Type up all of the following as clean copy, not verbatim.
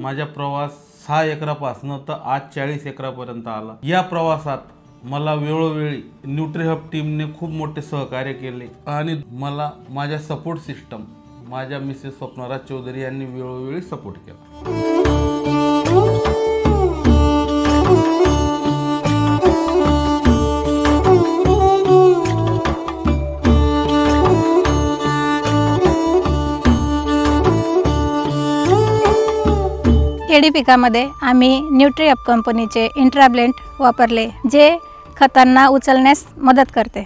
माझा प्रवास 6 एकरापासून तर आज 40 एकरापर्यंत आला। या प्रवासात मला वेळोवेळी न्यूट्रीहब टीमने खूप मोठे सहकार्य केले आणि मला माझ्या सपोर्ट सिस्टम माझ्या मिसेस स्वप्नाराज चौधरी यांनी वेळोवेळी सपोर्ट केला। केळी पिकामध्ये आम्ही न्यूट्रीहब कंपनीचे इंट्राब्लेंट वापरले, जे खतांना उचलण्यास मदत करते।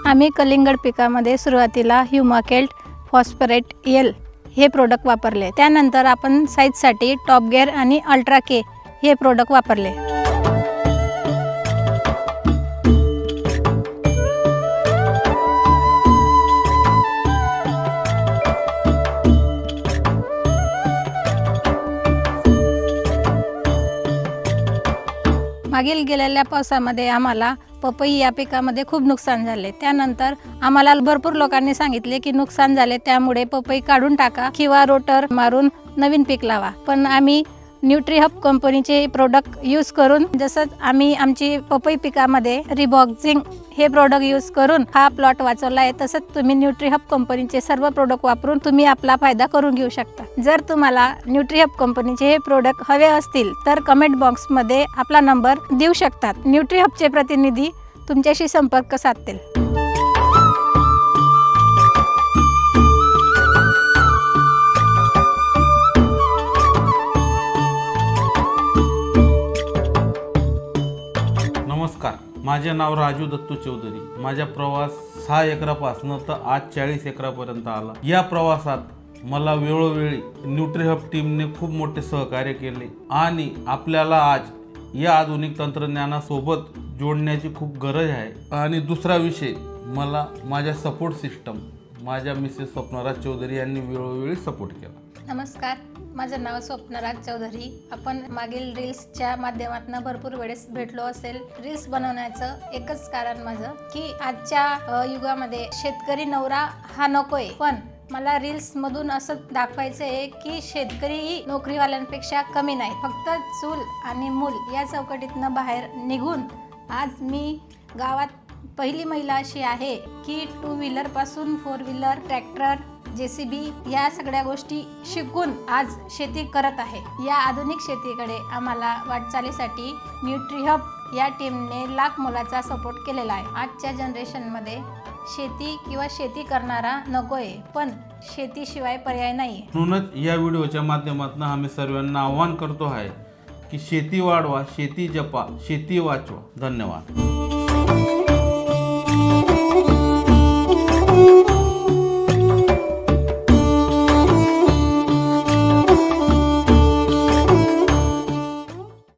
आम्ही कलिंगड पिकामध्ये सुरुवातीला ह्युमाकेल्ट फॉस्फरेट एल हे प्रोडक्ट वापरले। त्यानंतर आपण साईजसाठी टॉप गेअर आणि अल्ट्रा के हे प्रोडक्ट वापरले। मागील गेलेल्या पावसामध्ये आम्हाला पपई या पिकामध्ये खूप नुकसान झाले। त्यानंतर आम्हाला भरपूर लोकांनी सांगितले की नुकसान झाले, त्यामुळे पपई काढून टाका किंवा रोटर मारून नवीन पीक लावा। पण आम्ही न्यूट्रीहब कंपनीचे प्रोडक्ट यूज करून, जसं आम्ही आमची पपई पिकामध्ये रिबॉक्झिंग हे प्रोडक्ट यूज करून हा प्लॉट वाचवला आहे, तसंच तुम्ही न्यूट्रीहब कंपनीचे सर्व प्रोडक्ट वापरून तुम्ही आपला फायदा करून घेऊ शकता। जर तुम्हाला न्यूट्रीहब कंपनीचे हे प्रोडक्ट हवे असतील तर कमेंट बॉक्समध्ये आपला नंबर देऊ शकतात। न्यूट्रीहबचे प्रतिनिधी तुमच्याशी संपर्क साधतील। नमस्कार, माझे नाव राजू दत्तू चौधरी। माझा प्रवास 6 एकरापासून तर आज 40 एकरापर्यंत आला। या प्रवासात मला वेळोवेळी न्यूट्रीहब टीमने खूप मोठे सहकार्य केले आणि आपल्याला आज या आधुनिक तंत्रज्ञानासोबत जोडण्याची खूप गरज आहे। आणि दुसरा विषय, मला माझ्या सपोर्ट सिस्टम माझ्या मिसेस स्वप्नाराज चौधरी यांनी वेळोवेळी सपोर्ट केला। नमस्कार, माझं नाव स्वप्नाराज चौधरी। आपण मागील रील्सच्या माध्यमातून भरपूर वेळेस भेटलो असेल। रील्स बनवण्याचं एकच कारण माझं की आजच्या युगामध्ये शेतकरी नवरा हा नकोय, पण मला रील्स मधून असं दाखवायचं आहे की शेतकरी नोकरीवाल्यांपेक्षा कमी नाही। फक्त चूल आणि मूल या चौकटीतनं बाहेर निघून आज मी गावात पहिली महिला अशी आहे की 2 व्हीलर पासून 4 व्हीलर, ट्रॅक्टर, JCB या सगळ्या गोष्टी शिकून आज शेती करत आहे। या आधुनिक शेतीकडे आम्हाला वाटचालीसाठी न्यूट्रीहब या टीमने लाख मोलाचा सपोर्ट केलेला आहे। आजच्या जनरेशनमध्ये शेती किंवा शेती करणारा नकोय, पण शेतीशिवाय पर्याय नाही। म्हणूनच या व्हिडिओच्या माध्यमातून आम्ही सर्वांना आवाहन करतो आहे की शेती वाढवा, शेती जपा, शेती वाचवा। धन्यवाद।